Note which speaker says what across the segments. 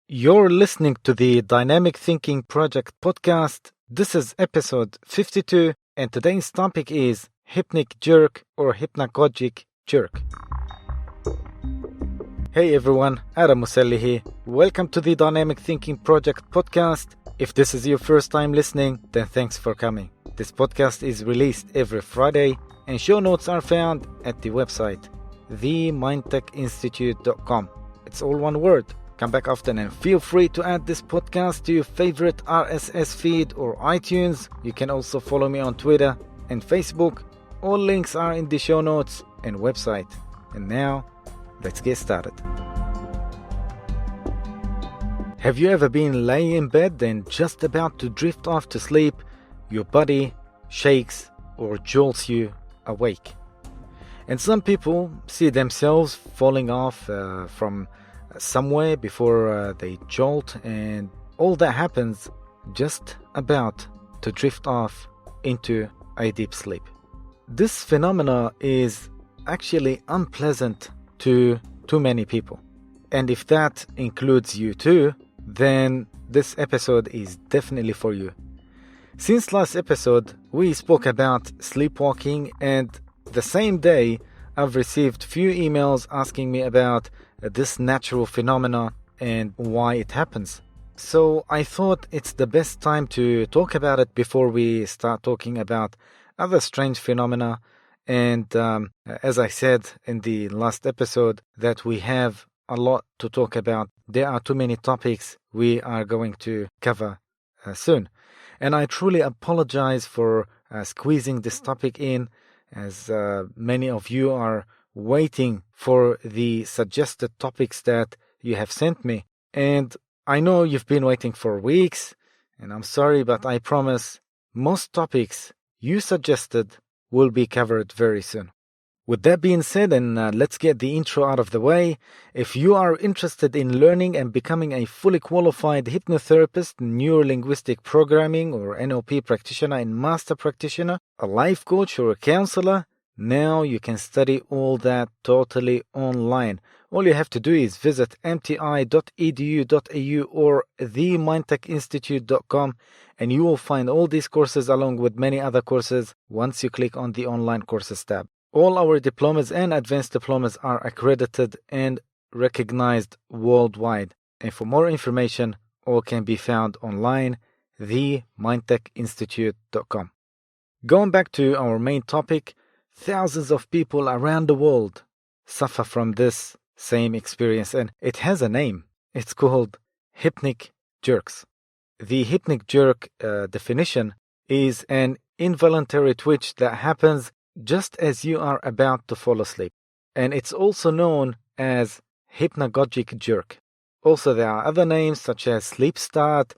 Speaker 1: You're listening to the Dynamic Thinking Project podcast. This is episode 52, and today's topic is hypnic jerk or hypnagogic jerk. Hey everyone, Adam Muselli here. Welcome to the Dynamic Thinking Project podcast. If this is your first time listening, then thanks for coming. This podcast is released every Friday, and show notes are found at the website, themindtechinstitute.com. It's all one word. Come back often and feel free to add this podcast to your favorite RSS feed or iTunes. You can also follow me on Twitter and Facebook. All links are in the show notes and website. And now, let's get started. Have you ever been laying in bed and just about to drift off to sleep? Your body shakes or jolts you awake. And some people see themselves falling off from somewhere before they jolt, and all that happens just about to drift off into a deep sleep. This phenomena is actually unpleasant to too many people, and if that includes you too, then this episode is definitely for you. Since last episode we spoke about sleepwalking, and the same day I've received few emails asking me about this natural phenomena and why it happens. So I thought it's the best time to talk about it before we start talking about other strange phenomena. And as I said in the last episode, that we have a lot to talk about. There are too many topics we are going to cover soon. And I truly apologize for squeezing this topic in, as many of you are waiting for the suggested topics that you have sent me. And I know you've been waiting for weeks, and I'm sorry, but I promise most topics you suggested will be covered very soon. With that being said, and let's get the intro out of the way. If you are interested in learning and becoming a fully qualified hypnotherapist, neuro-linguistic programming or NLP practitioner and master practitioner, a life coach or a counselor, now you can study all that totally online. All you have to do is visit mti.edu.au or themindtechinstitute.com, and you will find all these courses along with many other courses once you click on the online courses tab. All our diplomas and advanced diplomas are accredited and recognized worldwide. And for more information, all can be found online, themindtechinstitute.com. Going back to our main topic, thousands of people around the world suffer from this same experience, and it has a name. It's called hypnic jerks. The hypnic jerk definition is an involuntary twitch that happens just as you are about to fall asleep, and it's also known as hypnagogic jerk. Also, there are other names such as sleep start,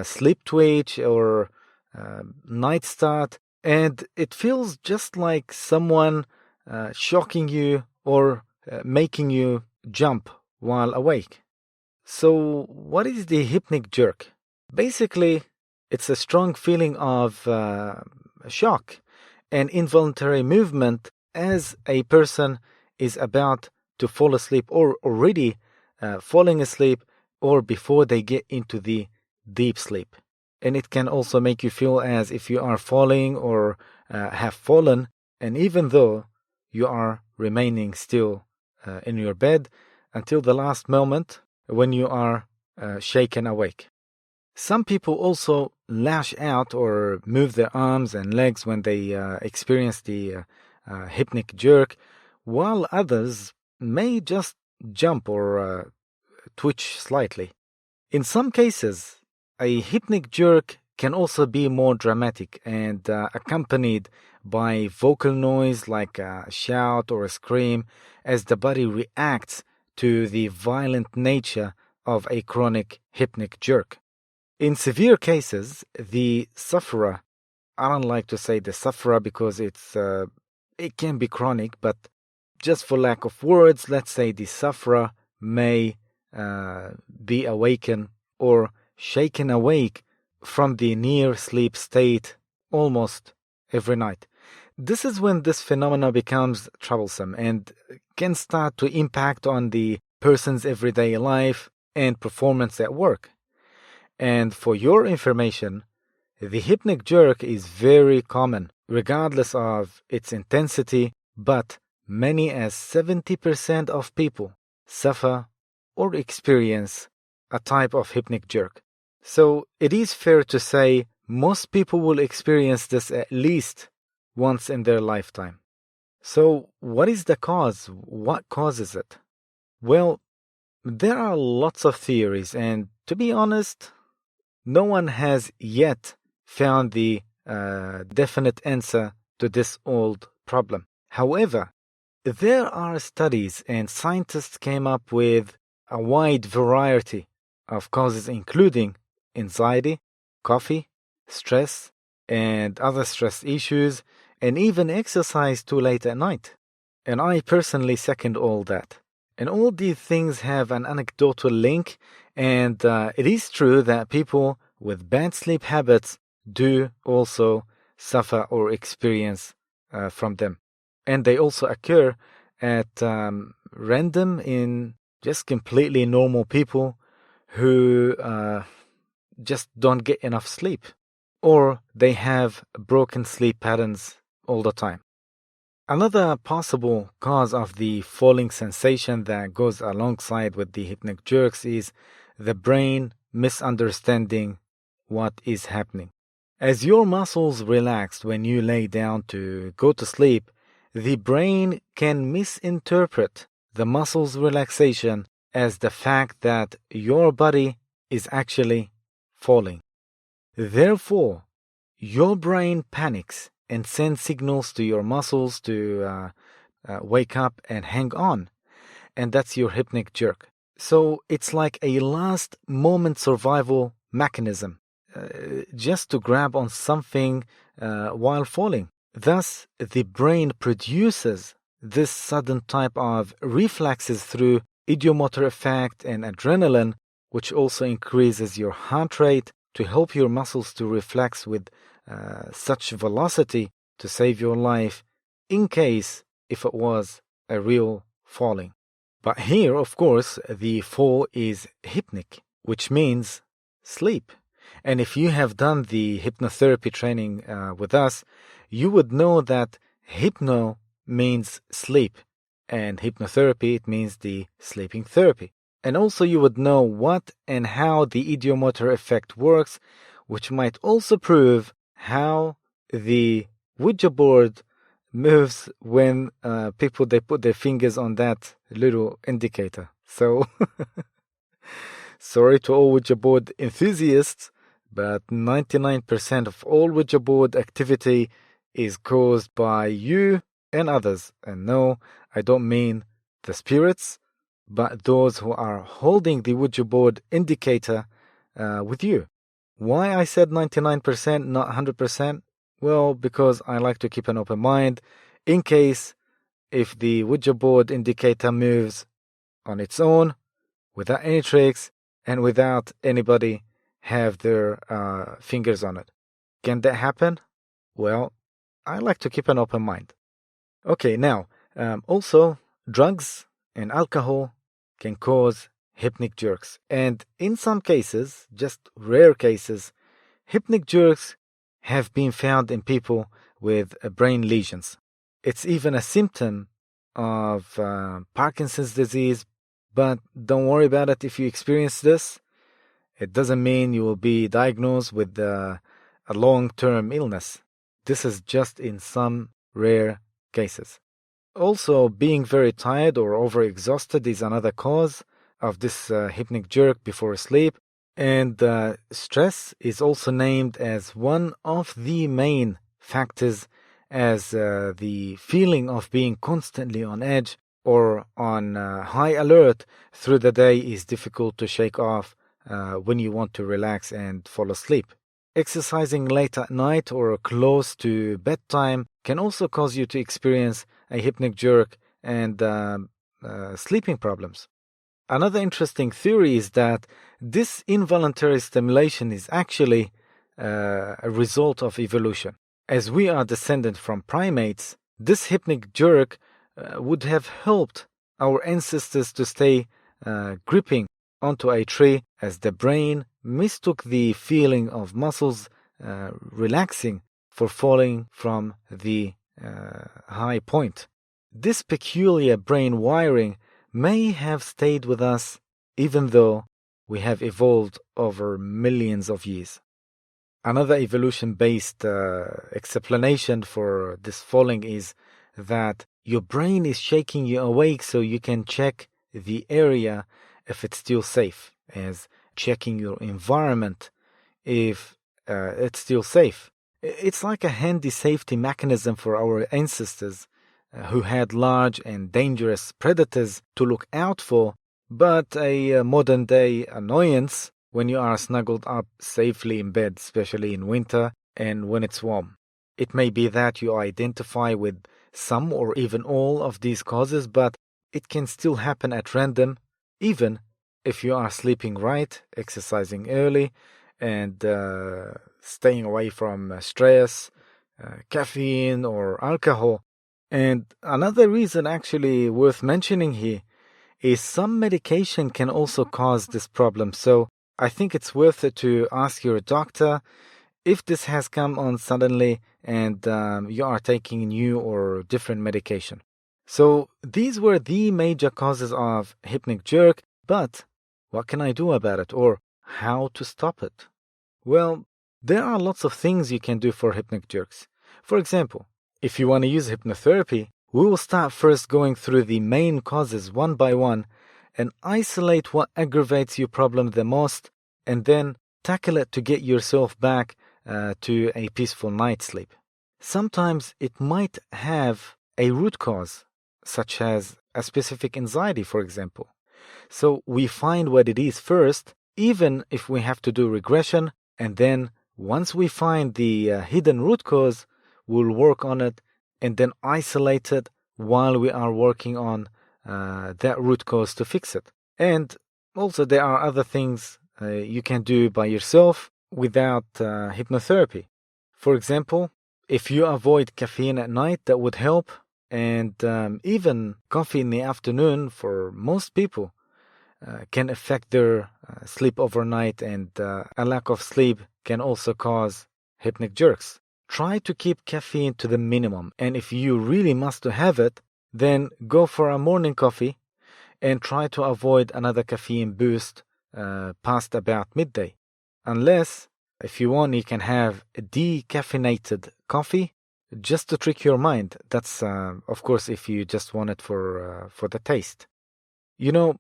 Speaker 1: sleep twitch, or night start, and it feels just like someone shocking you or making you jump while awake. So what is the hypnic jerk? Basically, it's a strong feeling of shock and involuntary movement as a person is about to fall asleep or already falling asleep, or before they get into the deep sleep. And it can also make you feel as if you are falling or have fallen, and even though you are remaining still in your bed until the last moment when you are shaken awake. Some people also lash out or move their arms and legs when they experience the hypnic jerk, while others may just jump or twitch slightly. In some cases, a hypnic jerk can also be more dramatic and accompanied by vocal noise like a shout or a scream, as the body reacts to the violent nature of a chronic hypnic jerk. In severe cases, the sufferer, I don't like to say the sufferer because it can be chronic, but just for lack of words, let's say the sufferer may be awakened or shaken awake from the near sleep state almost every night. This is when this phenomena becomes troublesome and can start to impact on the person's everyday life, and performance at work. And for your information, the hypnic jerk is very common, regardless of its intensity, but many as 70% of people suffer or experience a type of hypnic jerk. So it is fair to say most people will experience this at least once in their lifetime. So what is the cause? What causes it? Well, there are lots of theories, and to be honest, no one has yet found the definite answer to this old problem. However, there are studies and scientists came up with a wide variety of causes, including anxiety, coffee, stress, and other stress issues, and even exercise too late at night. And I personally second all that. And all these things have an anecdotal link, and it is true that people with bad sleep habits do also suffer or experience from them. And they also occur at random in just completely normal people who just don't get enough sleep, or they have broken sleep patterns all the time. Another possible cause of the falling sensation that goes alongside with the hypnic jerks is the brain misunderstanding what is happening. As your muscles relax when you lay down to go to sleep, the brain can misinterpret the muscles' relaxation as the fact that your body is actually falling. Therefore, your brain panics and sends signals to your muscles to wake up and hang on. And that's your hypnic jerk. So it's like a last moment survival mechanism, just to grab on something while falling. Thus, the brain produces this sudden type of reflexes through idiomotor effect and adrenaline, which also increases your heart rate to help your muscles to reflex with such velocity to save your life in case if it was a real falling. But here, of course, the fall is hypnic, which means sleep. And if you have done the hypnotherapy training with us, you would know that hypno means sleep, and hypnotherapy, it means the sleeping therapy. And also you would know what and how the idiomotor effect works, which might also prove how the Ouija board moves when people, they put their fingers on that little indicator. So, sorry to all Ouija board enthusiasts, but 99% of all Ouija board activity is caused by you and others. And no, I don't mean the spirits, but those who are holding the Ouija board indicator with you. Why I said 99%, not 100%? Well, because I like to keep an open mind in case if the Ouija board indicator moves on its own, without any tricks, and without anybody have their fingers on it. Can that happen? Well, I like to keep an open mind. Okay, now, also, drugs and alcohol can cause hypnic jerks. And in some cases, just rare cases, hypnic jerks have been found in people with brain lesions. It's even a symptom of Parkinson's disease, but don't worry about it if you experience this. It doesn't mean you will be diagnosed with a long-term illness. This is just in some rare cases. Also, being very tired or overexhausted is another cause of this hypnic jerk before sleep. And stress is also named as one of the main factors, as the feeling of being constantly on edge or on high alert through the day is difficult to shake off when you want to relax and fall asleep. Exercising late at night or close to bedtime can also cause you to experience a hypnic jerk and sleeping problems. Another interesting theory is that this involuntary stimulation is actually a result of evolution. As we are descended from primates, this hypnic jerk would have helped our ancestors to stay gripping onto a tree as the brain mistook the feeling of muscles relaxing for falling from the high point. This peculiar brain wiring may have stayed with us even though we have evolved over millions of years. Another evolution-based explanation for this falling is that your brain is shaking you awake so you can check the area if it's still safe, as checking your environment if it's still safe. It's like a handy safety mechanism for our ancestors who had large and dangerous predators to look out for, but a modern-day annoyance when you are snuggled up safely in bed, especially in winter and when it's warm. It may be that you identify with some or even all of these causes, but it can still happen at random, even if you are sleeping right, exercising early, and staying away from stress, caffeine, or alcohol. And another reason actually worth mentioning here is some medication can also cause this problem. So I think it's worth it to ask your doctor if this has come on suddenly and you are taking new or different medication. So these were the major causes of hypnic jerk, but what can I do about it or how to stop it? Well, there are lots of things you can do for hypnic jerks. For example, if you want to use hypnotherapy, we will start first going through the main causes one by one and isolate what aggravates your problem the most, and then tackle it to get yourself back to a peaceful night's sleep. Sometimes it might have a root cause, such as a specific anxiety, for example. So we find what it is first, even if we have to do regression, and then once we find the hidden root cause, we'll work on it and then isolate it while we are working on that root cause to fix it. And also there are other things you can do by yourself without hypnotherapy. For example, if you avoid caffeine at night, that would help. And even coffee in the afternoon for most people can affect their sleep overnight, and a lack of sleep can also cause hypnic jerks. Try to keep caffeine to the minimum, and if you really must have it, then go for a morning coffee and try to avoid another caffeine boost past about midday. Unless, if you want, you can have a decaffeinated coffee just to trick your mind. That's, of course, if you just want it for the taste. You know,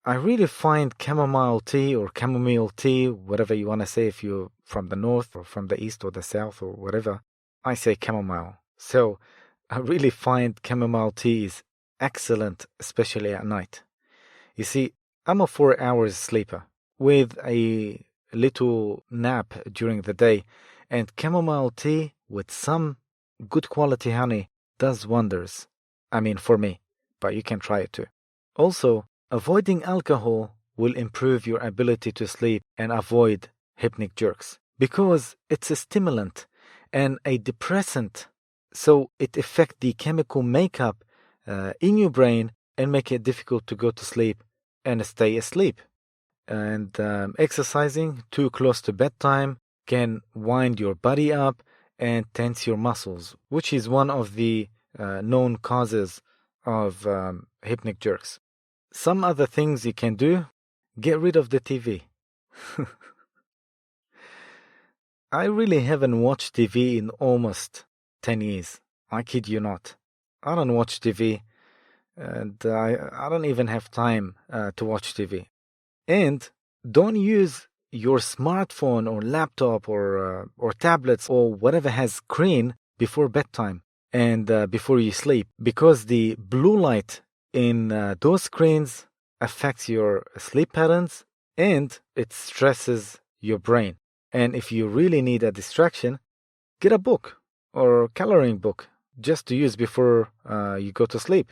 Speaker 1: I really find chamomile tea or chamomile tea, whatever you want to say, if you're from the north or from the east or the south or whatever, I say chamomile. So I really find chamomile tea is excellent, especially at night. You see, I'm a 4 hours sleeper with a little nap during the day, and chamomile tea with some good quality honey does wonders. I mean, for me, but you can try it too. Also, avoiding alcohol will improve your ability to sleep and avoid hypnic jerks because it's a stimulant and a depressant, so it affects the chemical makeup in your brain and make it difficult to go to sleep and stay asleep. And exercising too close to bedtime can wind your body up and tense your muscles, which is one of the known causes of hypnic jerks. Some other things you can do: get rid of the TV. I really haven't watched TV in almost 10 years. I kid you not. I don't watch TV, and I don't even have time to watch TV. And don't use your smartphone or laptop or tablets or whatever has screen before bedtime and before you sleep, because the blue light in those screens affects your sleep patterns and it stresses your brain. And if you really need a distraction, get a book or coloring book just to use before you go to sleep.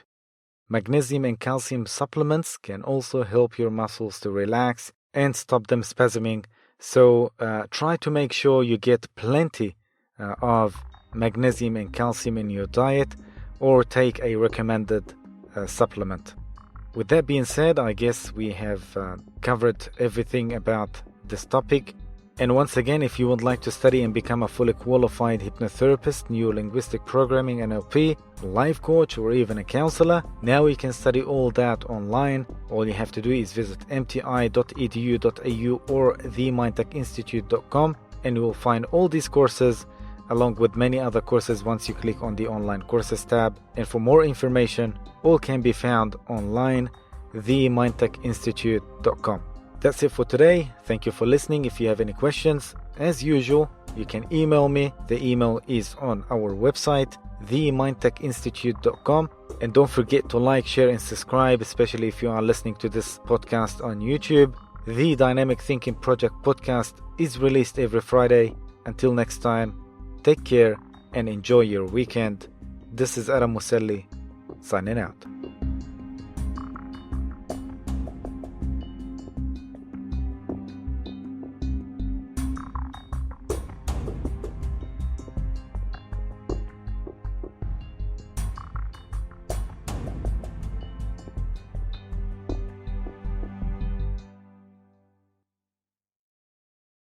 Speaker 1: Magnesium and calcium supplements can also help your muscles to relax and stop them spasming. So try to make sure you get plenty of magnesium and calcium in your diet, or take a recommended supplement. With that being said, I guess we have covered everything about this topic. And once again, if you would like to study and become a fully qualified hypnotherapist, neuro-linguistic programming, NLP, life coach, or even a counselor, now you can study all that online. All you have to do is visit mti.edu.au or themindtechinstitute.com, and you will find all these courses along with many other courses once you click on the online courses tab. And for more information, all can be found online, themindtechinstitute.com. That's it for today. Thank you for listening. If you have any questions, as usual, you can email me. The email is on our website, themindtechinstitute.com. And don't forget to like, share, and subscribe, especially if you are listening to this podcast on YouTube. The Dynamic Thinking Project podcast is released every Friday. Until next time, take care and enjoy your weekend. This is Aram Musalli, signing out.